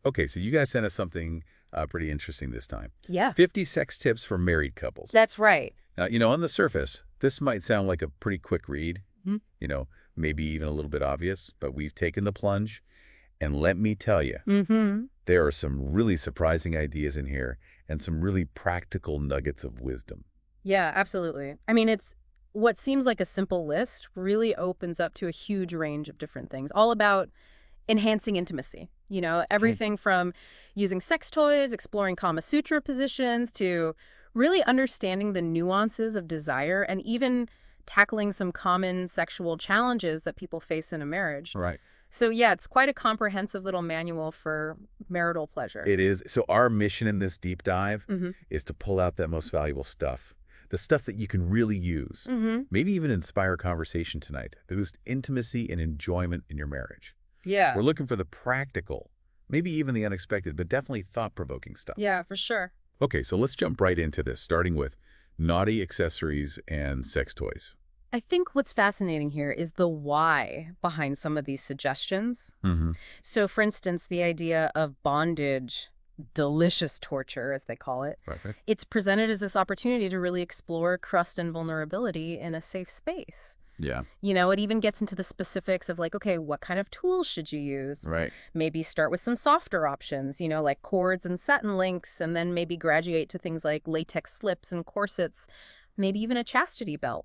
Okay, so you guys sent us something pretty interesting this time. Yeah, 50 sex tips for married couples. that's right. Now, on the surface, this might sound like a pretty quick read, Mhm. you know, maybe even a little bit obvious, but we've taken the plunge. And let me tell you, Mm-hmm. there are some really surprising ideas in here and some really practical nuggets of wisdom. Yeah, absolutely. I mean, it's what seems like a simple list really opens up to a huge range of different things, all about enhancing intimacy. Okay. Everything from using sex toys, exploring Kama Sutra positions, to really understanding the nuances of desire and even tackling some common sexual challenges that people face in a marriage. Right. So, yeah, it's quite a comprehensive little manual for marital pleasure. It is. So our mission in this deep dive Mm-hmm. is to pull out that most valuable stuff, the stuff that you can really use, Mm-hmm. maybe even inspire conversation tonight, to boost intimacy and enjoyment in your marriage. Yeah. We're looking for the practical, maybe even the unexpected, but definitely thought-provoking stuff. Yeah, for sure. Okay, so let's jump right into this, starting with naughty accessories and sex toys. I think what's fascinating here is the why behind some of these suggestions. Mm-hmm. So, for instance, the idea of bondage, delicious torture, as they call it, Right, right. it's presented as this opportunity to really explore trust and vulnerability in a safe space. Yeah, It even gets into the specifics of like, okay, what kind of tools should you use? right. Maybe start with some softer options, like cords and satin links, and then maybe graduate to things like latex slips and corsets, maybe even a chastity belt.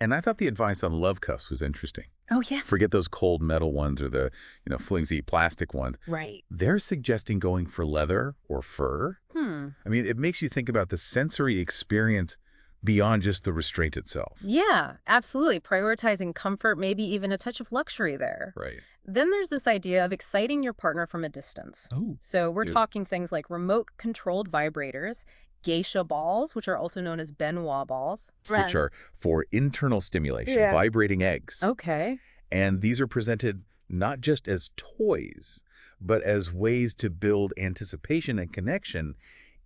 And I thought the advice on love cuffs was interesting. Oh, yeah. Forget those cold metal ones or the, flimsy plastic ones. Right. They're suggesting going for leather or fur. Hmm. I mean, it makes you think about the sensory experience beyond just the restraint itself. Yeah, absolutely. Prioritizing comfort, maybe even a touch of luxury there. Right. Then there's this idea of exciting your partner from a distance. Oh, So we're cute. talking things like remote-controlled vibrators, geisha balls, which are also known as Benoit balls. Which are for internal stimulation, Yeah. vibrating eggs. Okay. And these are presented not just as toys, but as ways to build anticipation and connection,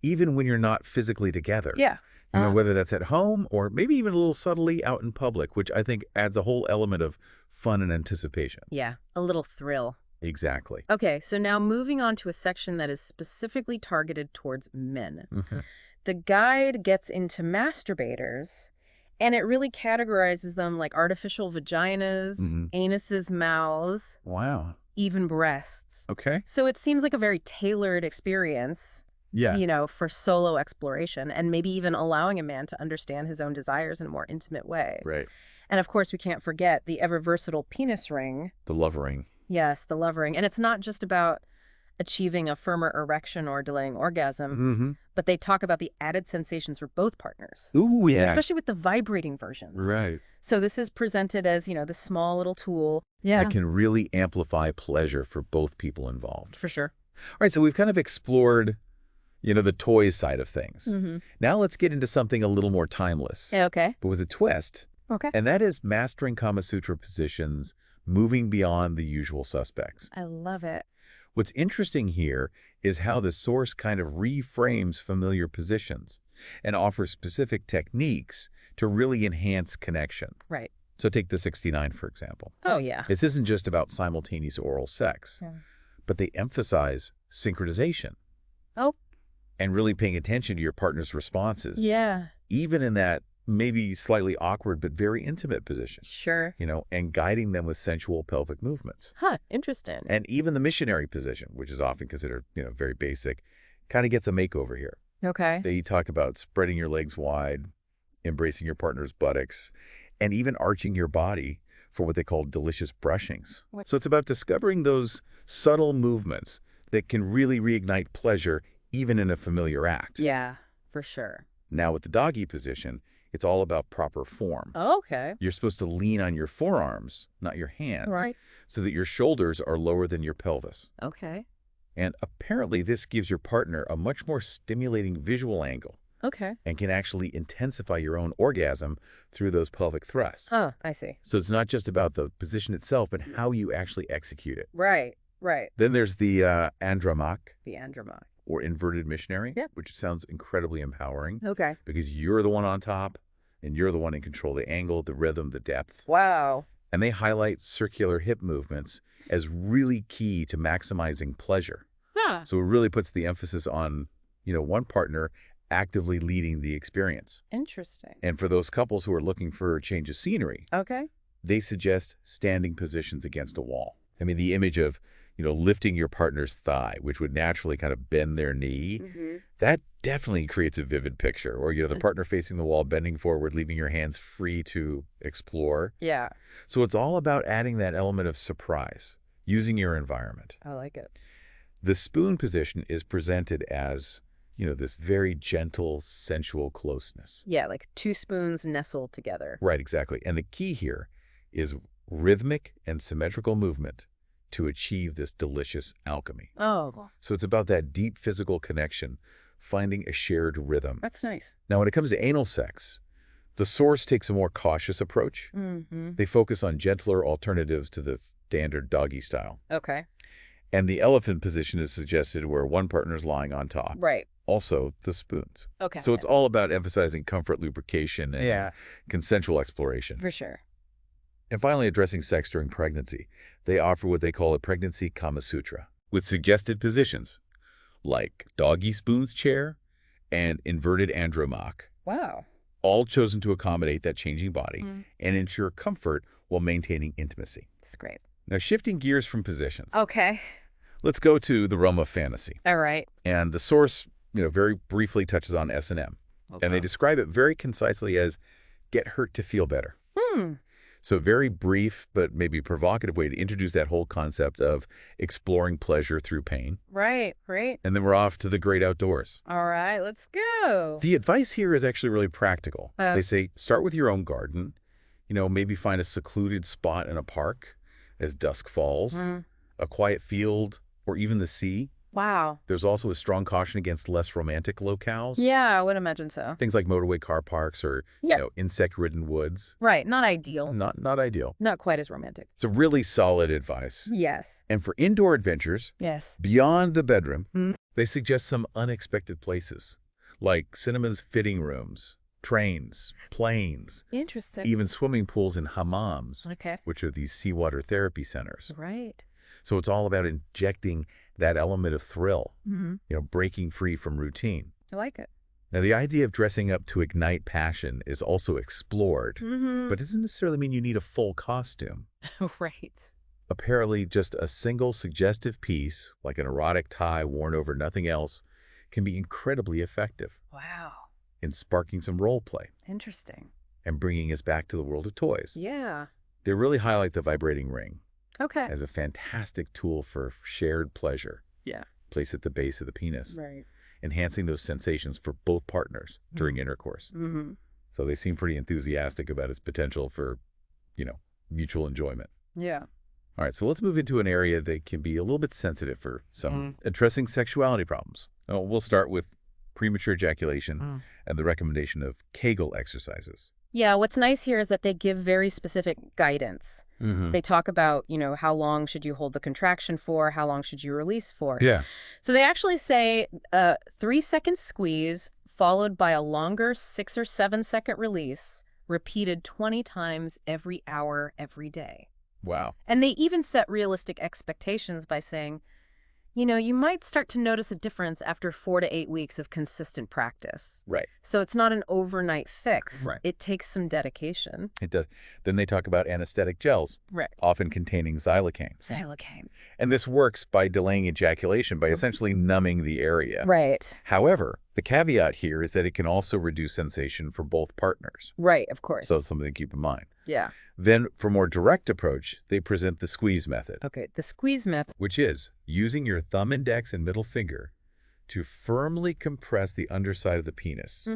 even when you're not physically together. Yeah. Whether that's at home or maybe even a little subtly out in public, which I think adds a whole element of fun and anticipation. Yeah, a little thrill. Exactly. Okay, so now moving on to a section that is specifically targeted towards men. Mhm. The guide gets into masturbators, and it really categorizes them like artificial vaginas, Mhm. anuses, mouths, Wow. even breasts. Okay. So it seems like a very tailored experience, Yeah. for solo exploration and maybe even allowing a man to understand his own desires in a more intimate way. Right. And of course, we can't forget the ever versatile penis ring. The love ring. Yes, the love ring. And it's not just about achieving a firmer erection or delaying orgasm, Mm-hmm. but they talk about the added sensations for both partners, Ooh, yeah. especially with the vibrating versions. Right. So this is presented as, this small little tool. Yeah, That can really amplify pleasure for both people involved. for sure. All right, so we've kind of explored, the toys side of things. Mm-hmm. Now let's get into something a little more timeless, Okay. but with a twist. Okay. And that is mastering Kama Sutra positions, moving beyond the usual suspects. I love it. What's interesting here is how the source kind of reframes familiar positions and offers specific techniques to really enhance connection. Right. So take the 69, for example. Oh, yeah. This isn't just about simultaneous oral sex, Yeah. but they emphasize synchronization Oh, and really paying attention to your partner's responses, yeah. even in that maybe slightly awkward but very intimate position, Sure. and guiding them with sensual pelvic movements. Huh, interesting. And even the missionary position, which is often considered, very basic, kind of gets a makeover here. Okay. They talk about spreading your legs wide, embracing your partner's buttocks, and even arching your body for what they call delicious brushings. What- So it's about discovering those subtle movements that can really reignite pleasure even in a familiar act. Yeah, for sure. Now with the doggy position, it's all about proper form. Okay. You're supposed to lean on your forearms, not your hands, Right. so that your shoulders are lower than your pelvis. Okay. And apparently this gives your partner a much more stimulating visual angle Okay. and can actually intensify your own orgasm through those pelvic thrusts. Oh, I see. So it's not just about the position itself, but how you actually execute it. Right. Right. Then there's the andromak, The andromak. or inverted missionary, Yeah. which sounds incredibly empowering Okay. because you're the one on top and you're the one in control of the angle, the rhythm, the depth. Wow. And they highlight circular hip movements as really key to maximizing pleasure. Huh. Yeah. So it really puts the emphasis on, one partner actively leading the experience. Interesting. And for those couples who are looking for a change of scenery, Okay. they suggest standing positions against a wall. I mean, the image of, lifting your partner's thigh, which would naturally kind of bend their knee, that definitely creates a vivid picture. Or, the partner facing the wall, bending forward, leaving your hands free to explore. Yeah. So it's all about adding that element of surprise, using your environment. I like it. The spoon position is presented as, this very gentle, sensual closeness. Yeah, like 2 spoons nestled together. Right, exactly. And the key here is rhythmic and symmetrical movement to achieve this delicious alchemy. Oh, So it's about that deep physical connection, finding a shared rhythm. that's nice. Now, when it comes to anal sex, the source takes a more cautious approach. They focus on gentler alternatives to the standard doggy style. Okay. And the elephant position is suggested where one partner's lying on top. Right. Also, the spoons. Okay. So it's all about emphasizing comfort, lubrication, and consensual exploration. For sure. And finally, addressing sex during pregnancy. They offer what they call a pregnancy Kama Sutra, with suggested positions like doggy spoons chair and inverted andromoch, Wow. all chosen to accommodate that changing body and ensure comfort while maintaining intimacy. That's great. Now, shifting gears from positions, Okay. let's go to the realm of fantasy. All right. And the source, very briefly touches on S&M. And they describe it very concisely as get hurt to feel better. So very brief, but maybe provocative way to introduce that whole concept of exploring pleasure through pain. Right. Right. And then we're off to the great outdoors. All right. Let's go. The advice here is actually really practical. They say start with your own garden, maybe find a secluded spot in a park as dusk falls, a quiet field, or even the sea. Wow. There's also a strong caution against less romantic locales. Yeah, I would imagine so. Things like motorway car parks or, insect-ridden woods. Right. Not ideal. Not ideal. Not quite as romantic. It's a really solid advice. Yes. And for indoor adventures, Yes. beyond the bedroom, they suggest some unexpected places, like cinemas, fitting rooms, trains, planes, Interesting. even swimming pools and hammams, Okay. which are these seawater therapy centers. Right. So it's all about injecting that element of thrill, breaking free from routine. I like it. Now, the idea of dressing up to ignite passion is also explored, but it doesn't necessarily mean you need a full costume. Right. Apparently, just a single suggestive piece, like an erotic tie worn over nothing else, can be incredibly effective Wow. in sparking some role play Interesting. and bringing us back to the world of toys. Yeah. They really highlight the vibrating ring Okay. as a fantastic tool for shared pleasure. Yeah. Placed at the base of the penis, Right. enhancing those sensations for both partners during intercourse. So they seem pretty enthusiastic about its potential for, mutual enjoyment. Yeah. All right, so let's move into an area that can be a little bit sensitive for some addressing sexuality problems. We'll start with premature ejaculation and the recommendation of Kegel exercises. Yeah, what's nice here is that they give very specific guidance. They talk about, how long should you hold the contraction for, how long should you release for. Yeah. So they actually say 3-second squeeze followed by a longer 6 or 7 second release, repeated 20 times every hour, every day. Wow. And they even set realistic expectations by saying, you might start to notice a difference after 4 to 8 weeks of consistent practice. Right. So it's not an overnight fix. Right. It takes some dedication. It does. Then they talk about anesthetic gels, Right. often containing xylocaine. Xylocaine. And this works by delaying ejaculation by essentially numbing the area. Right. However, the caveat here is that it can also reduce sensation for both partners. Right, of course. So it's something to keep in mind. Yeah. Then, for more direct approach, they present the squeeze method, Okay, the squeeze method. which is using your thumb index and middle finger to firmly compress the underside of the penis,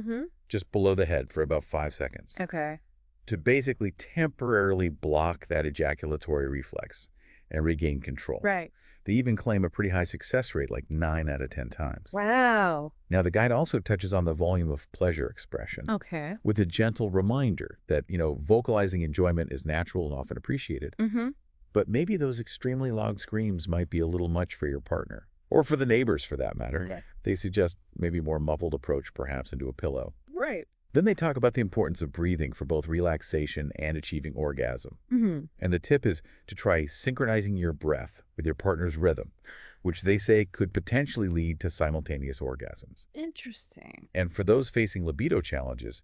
just below the head for about 5 seconds, Okay. to basically temporarily block that ejaculatory reflex and regain control. Right. They even claim a pretty high success rate, like 9 out of 10 times. Wow. Now, the guide also touches on the volume of pleasure expression Okay. with a gentle reminder that, vocalizing enjoyment is natural and often appreciated. But maybe those extremely loud screams might be a little much for your partner, or for the neighbors for that matter. Right. They suggest maybe more muffled approach, perhaps into a pillow. Right. Then they talk about the importance of breathing for both relaxation and achieving orgasm. And the tip is to try synchronizing your breath with your partner's rhythm. which they say could potentially lead to simultaneous orgasms. Interesting. And for those facing libido challenges,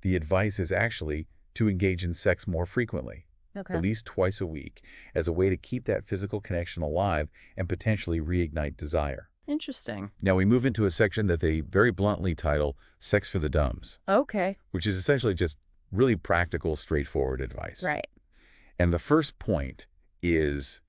the advice is actually to engage in sex more frequently, Okay. at least twice a week, as a way to keep that physical connection alive and potentially reignite desire. Interesting. Now we move into a section that they very bluntly title Sex for the Dumbs, Okay. which is essentially just really practical, straightforward advice. Right. And the first point is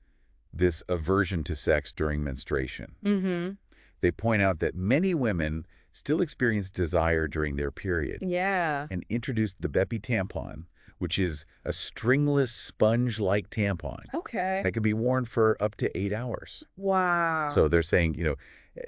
this aversion to sex during menstruation. Mm-hmm. They point out that many women still experience desire during their period Yeah. and introduced the Bepi tampon, which is a stringless sponge-like tampon Okay. that can be worn for up to 8 hours. Wow. So they're saying,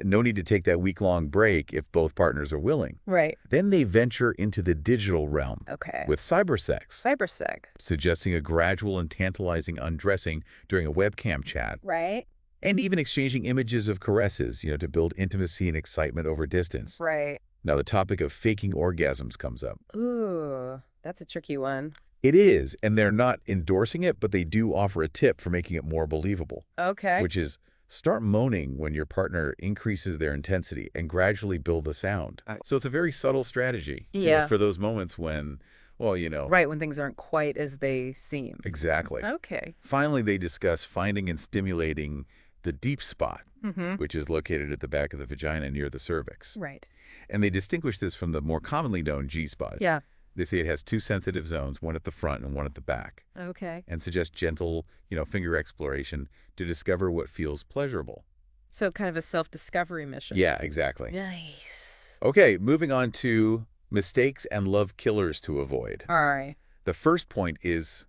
no need to take that week-long break if both partners are willing. Right. Then they venture into the digital realm Okay. with cybersex, Cybersex. suggesting a gradual and tantalizing undressing during a webcam chat, Right. and even exchanging images of caresses, to build intimacy and excitement over distance. Right. Now, the topic of faking orgasms comes up. Ooh, that's a tricky one. It is, and they're not endorsing it, but they do offer a tip for making it more believable, Okay. which is start moaning when your partner increases their intensity and gradually build the sound. So it's a very subtle strategy Yeah. for those moments when, Right, when things aren't quite as they seem. Exactly. Okay. Finally, they discuss finding and stimulating the deep spot, Mm-hmm. which is located at the back of the vagina near the cervix. Right. And they distinguish this from the more commonly known G-spot. Yeah. They say it has 2 sensitive zones, one at the front and one at the back, Okay. and suggest gentle, finger exploration to discover what feels pleasurable. So kind of a self-discovery mission. Yeah, exactly. Nice. Okay, moving on to mistakes and love killers to avoid. All right. The first point is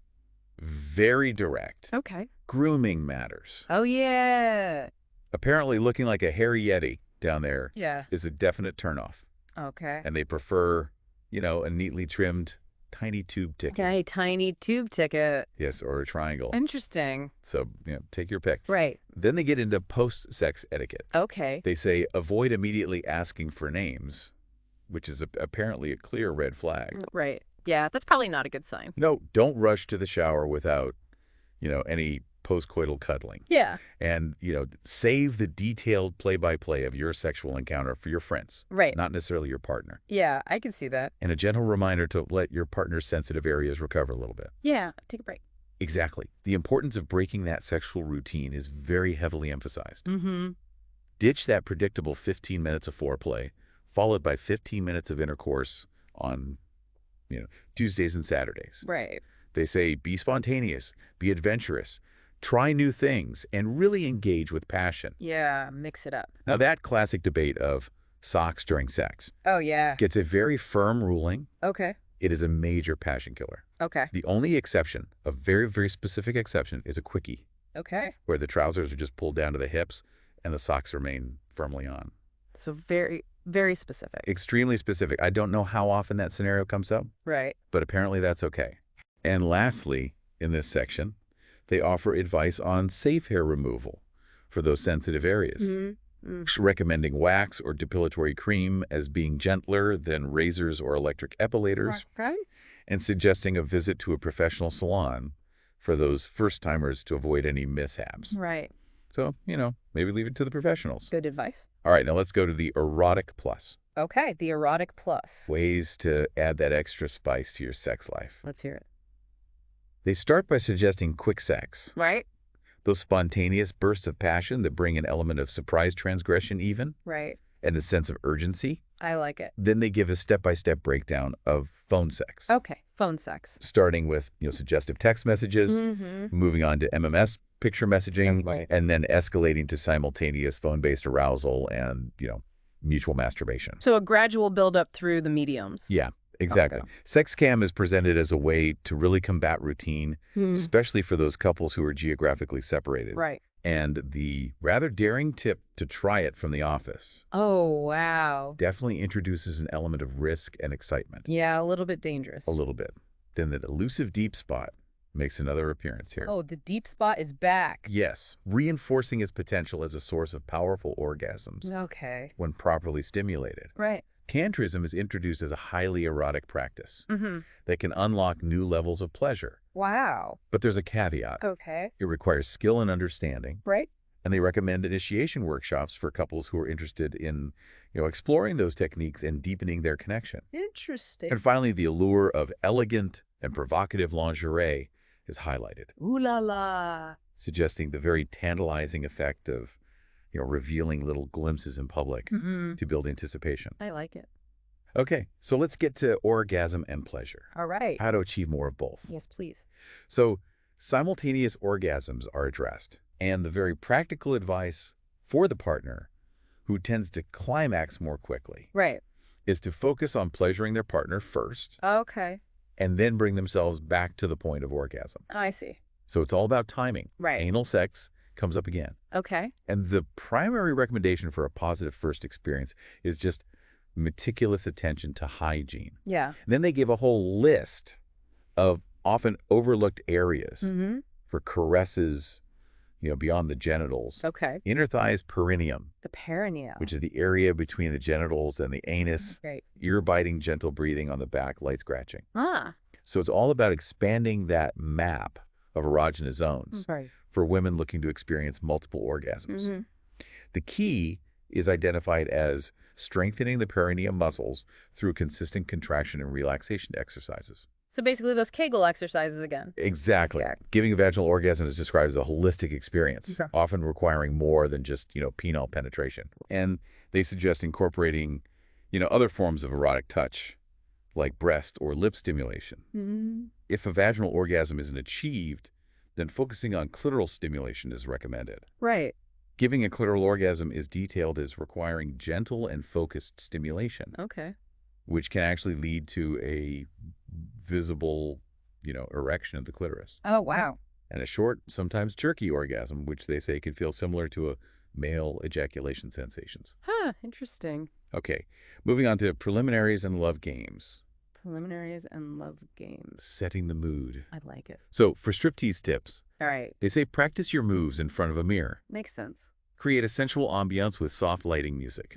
very direct. Okay. Grooming matters. Oh, yeah. Apparently looking like a hairy yeti down there Yeah. is a definite turnoff. Okay. And they prefer, a neatly trimmed tiny tube ticket. Okay, tiny tube ticket. Yes, or a triangle. Interesting. So, take your pick. Right. Then they get into post-sex etiquette. Okay. They say avoid immediately asking for names, which is apparently a clear red flag. Right. Yeah, that's probably not a good sign. No, don't rush to the shower without, any post-coital cuddling. Yeah. And, save the detailed play-by-play of your sexual encounter for your friends, Right. not necessarily your partner. Yeah, I can see that. And a gentle reminder to let your partner's sensitive areas recover a little bit. Yeah, take a break. Exactly. The importance of breaking that sexual routine is very heavily emphasized. Mm-hmm. Ditch that predictable 15 minutes of foreplay, followed by 15 minutes of intercourse on, Tuesdays and Saturdays. Right. They say be spontaneous, be adventurous, try new things, and really engage with passion. Yeah, mix it up. Now, that classic debate of socks during sex Oh, yeah. gets a very firm ruling. Okay. It is a major passion killer. Okay. The only exception, a very, very specific exception, is a quickie, Okay. where the trousers are just pulled down to the hips and the socks remain firmly on. So very, very specific. Extremely specific. I don't know how often that scenario comes up, Right. but apparently that's okay. And lastly, in this section, they offer advice on safe hair removal for those sensitive areas, recommending wax or depilatory cream as being gentler than razors or electric epilators, Okay. and suggesting a visit to a professional salon for those first-timers to avoid any mishaps. Right. So, maybe leave it to the professionals. Good advice. All right, now let's go to the erotic plus. Okay, the erotic plus. Ways to add that extra spice to your sex life. Let's hear it. They start by suggesting quick sex. Right? Those spontaneous bursts of passion that bring an element of surprise transgression even, Right. and a sense of urgency. I like it. Then they give a step-by-step breakdown of phone sex, Okay, phone sex. starting with suggestive text messages, Mm-hmm. moving on to MMS picture messaging, Right. and then escalating to simultaneous phone-based arousal and, mutual masturbation. So a gradual build-up through the mediums. Yeah, exactly. Okay. Sex cam is presented as a way to really combat routine, especially for those couples who are geographically separated. Right. And the rather daring tip to try it from the office Oh, wow. definitely introduces an element of risk and excitement. Yeah, a little bit dangerous. A little bit. Then the elusive deep spot makes another appearance here. Oh, the deep spot is back. Yes, reinforcing its potential as a source of powerful orgasms Okay. when properly stimulated. Right. Tantrism is introduced as a highly erotic practice Mm-hmm. that can unlock new levels of pleasure. Wow. But there's a caveat. Okay. It requires skill and understanding, Right. And they recommend initiation workshops for couples who are interested in, exploring those techniques and deepening their connection. Interesting. And finally, the allure of elegant and provocative lingerie is highlighted. Ooh la la. Suggesting the very tantalizing effect of, revealing little glimpses in public to build anticipation. I like it. Okay, so let's get to orgasm and pleasure. All right. How to achieve more of both. Yes, please. So simultaneous orgasms are addressed, and the very practical advice for the partner who tends to climax more quickly Right. is to focus on pleasuring their partner first Okay. and then bring themselves back to the point of orgasm. I see. So it's all about timing. Right. Anal sex comes up again. Okay. And the primary recommendation for a positive first experience is just meticulous attention to hygiene. Yeah. And then they give a whole list of often overlooked areas for caresses, beyond the genitals. Okay. Inner thighs perineum, The perineum. which is the area between the genitals and the anus. Great. Ear-biting, gentle breathing on the back, light scratching. Ah. So it's all about expanding that map of erogenous zones Right. for women looking to experience multiple orgasms. The key is identified as strengthening the perineum muscles through consistent contraction and relaxation exercises. So basically those Kegel exercises again. Exactly. Yeah. Giving a vaginal orgasm is described as a holistic experience, Okay. often requiring more than just, penile penetration. And they suggest incorporating, other forms of erotic touch, like breast or lip stimulation. If a vaginal orgasm isn't achieved, then focusing on clitoral stimulation is recommended. Right. Giving a clitoral orgasm is detailed as requiring gentle and focused stimulation, Okay. which can actually lead to a visible, erection of the clitoris. Oh, wow. And a short, sometimes jerky orgasm, which they say can feel similar to a male ejaculation sensations. Huh. Interesting. Okay, moving on to preliminaries and love games. Preliminaries and love games. Setting the mood. I like it. So for striptease tips, All right. they say practice your moves in front of a mirror. Makes sense. Create a sensual ambiance with soft lighting music.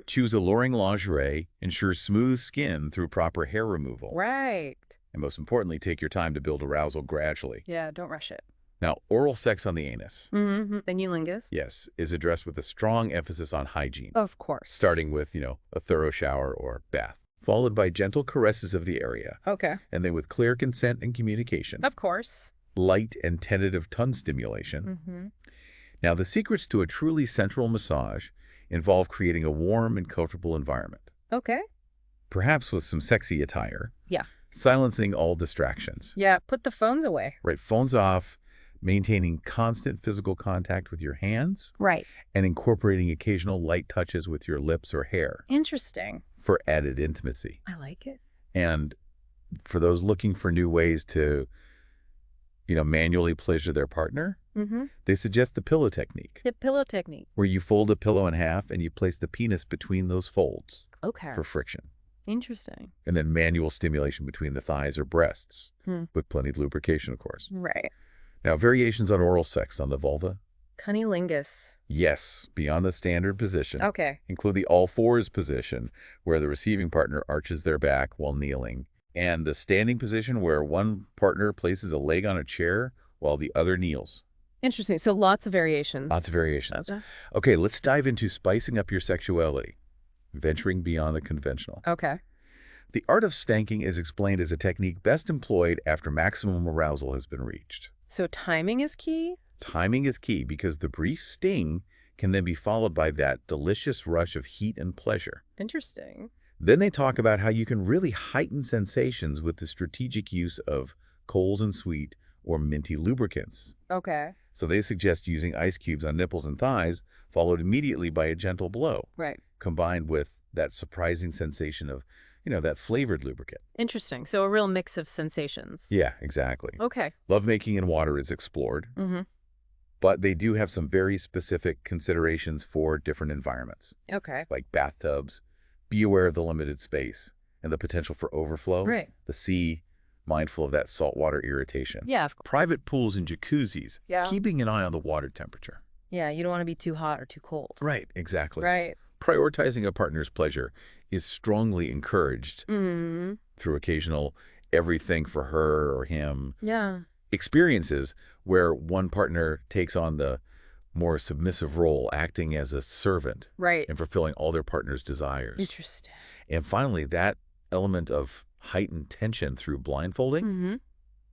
Choose alluring lingerie. Ensure smooth skin through proper hair removal. Right. And most importantly, take your time to build arousal gradually. Yeah, don't rush it. Now, oral sex on the anus, The nulingus? yes, is addressed with a strong emphasis on hygiene, Of course. starting with, a thorough shower or bath, followed by gentle caresses of the area, Okay. and then with clear consent and communication, Of course. light and tentative tongue stimulation. Now, the secrets to a truly sensual massage involve creating a warm and comfortable environment, Okay. perhaps with some sexy attire, Yeah. silencing all distractions, Yeah, put the phones away. right? Phones off, maintaining constant physical contact with your hands, Right. and incorporating occasional light touches with your lips or hair Interesting. for added intimacy. I like it. And for those looking for new ways to, manually pleasure their partner, they suggest the pillow technique, The pillow technique. where you fold a pillow in half and you place the penis between those folds Okay. for friction. Interesting. And then manual stimulation between the thighs or breasts, Hmm. with plenty of lubrication, of course. Right. Now, variations on oral sex on the vulva. Cunnilingus. Yes, beyond the standard position. Okay. Include the all fours position, where the receiving partner arches their back while kneeling, and the standing position where one partner places a leg on a chair while the other kneels. Interesting. So lots of variations. Lots of variations. Okay. Okay, let's dive into spicing up your sexuality, venturing beyond the conventional. Okay. The art of stanking is explained as a technique best employed after maximum arousal has been reached. So timing is key? Timing is key because the brief sting can then be followed by that delicious rush of heat and pleasure. Interesting. Then they talk about how you can really heighten sensations with the strategic use of cold and sweet or minty lubricants. Okay. So they suggest using ice cubes on nipples and thighs, followed immediately by a gentle blow, Right. combined with that surprising sensation of, that flavored lubricant. Interesting. So a real mix of sensations. Yeah, exactly. Okay. Lovemaking in water is explored, but they do have some very specific considerations for different environments, Okay. like bathtubs. Be aware of the limited space and the potential for overflow. Right. The sea, mindful of that saltwater irritation. Yeah. Private pools and jacuzzis, Yeah. keeping an eye on the water temperature. Yeah. You don't want to be too hot or too cold. Right, exactly. Right. Prioritizing a partner's pleasure is strongly encouraged through occasional everything for her or him Yeah. experiences where one partner takes on the more submissive role, acting as a servant Right. and fulfilling all their partner's desires. Interesting. And finally, that element of heightened tension through blindfolding Mm-hmm.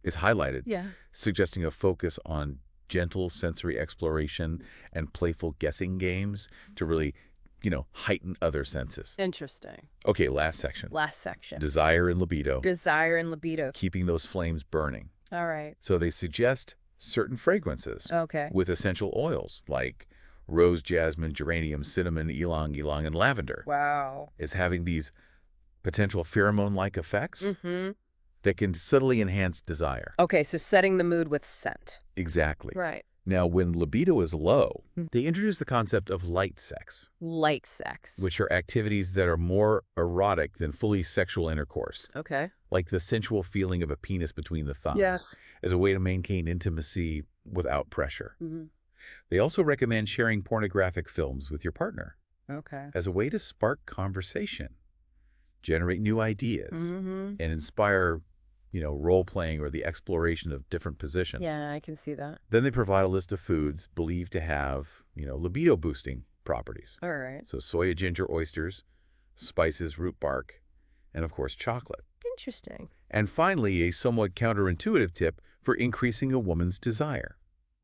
is highlighted, Yeah. suggesting a focus on gentle sensory exploration and playful guessing games to really, heighten other senses. Interesting. Okay, last section. Last section. Desire and libido, Desire and libido. keeping those flames burning. All right. So they suggest certain fragrances Okay. with essential oils like rose, jasmine, geranium, cinnamon, ylang ylang, and lavender Wow. as having these potential pheromone-like effects Mm-hmm. that can subtly enhance desire. Okay, so setting the mood with scent. Exactly. Right. Now, when libido is low, they introduce the concept of light sex, Light sex. which are activities that are more erotic than fully sexual intercourse, Okay. like the sensual feeling of a penis between the thumbs, Yes. as a way to maintain intimacy without pressure. Mm-hmm. They also recommend sharing pornographic films with your partner Okay. as a way to spark conversation, generate new ideas, Mm-hmm. and inspire, role-playing or the exploration of different positions. Yeah, I can see that. Then they provide a list of foods believed to have, libido-boosting properties. All right. So soya, ginger, oysters, spices, root bark, and of course chocolate. Interesting. And finally, a somewhat counterintuitive tip for increasing a woman's desire.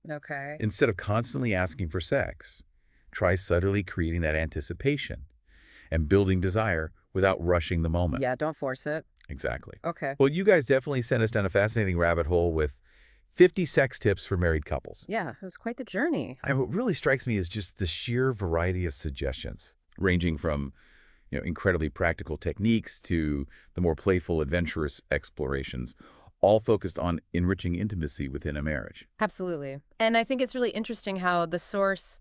Okay. Instead of constantly asking for sex, try subtly creating that anticipation and building desire without rushing the moment. Yeah, don't force it. Exactly. Okay. Well, you guys definitely sent us down a fascinating rabbit hole with 50 sex tips for married couples. Yeah, it was quite the journey. What really strikes me is just the sheer variety of suggestions, ranging from incredibly practical techniques to the more playful, adventurous explorations, all focused on enriching intimacy within a marriage. Absolutely. And I think it's really interesting how the source,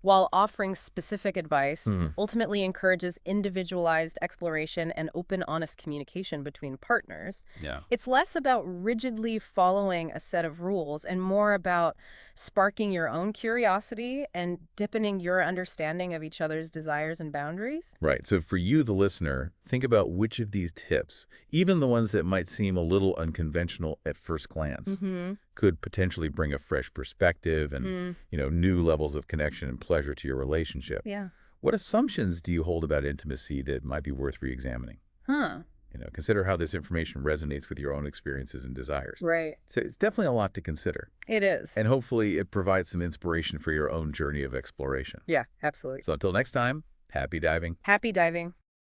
while offering specific advice, ultimately encourages individualized exploration and open, honest communication between partners. Yeah. It's less about rigidly following a set of rules and more about sparking your own curiosity and deepening your understanding of each other's desires and boundaries. Right. So for you, the listener, think about which of these tips, even the ones that might seem a little unconventional at first glance, could potentially bring a fresh perspective and, new levels of connection and pleasure to your relationship. Yeah. What assumptions do you hold about intimacy that might be worth re-examining? Huh. Consider how this information resonates with your own experiences and desires. Right. So it's definitely a lot to consider. It is. And hopefully it provides some inspiration for your own journey of exploration. Yeah, absolutely. So until next time, happy diving. Happy diving.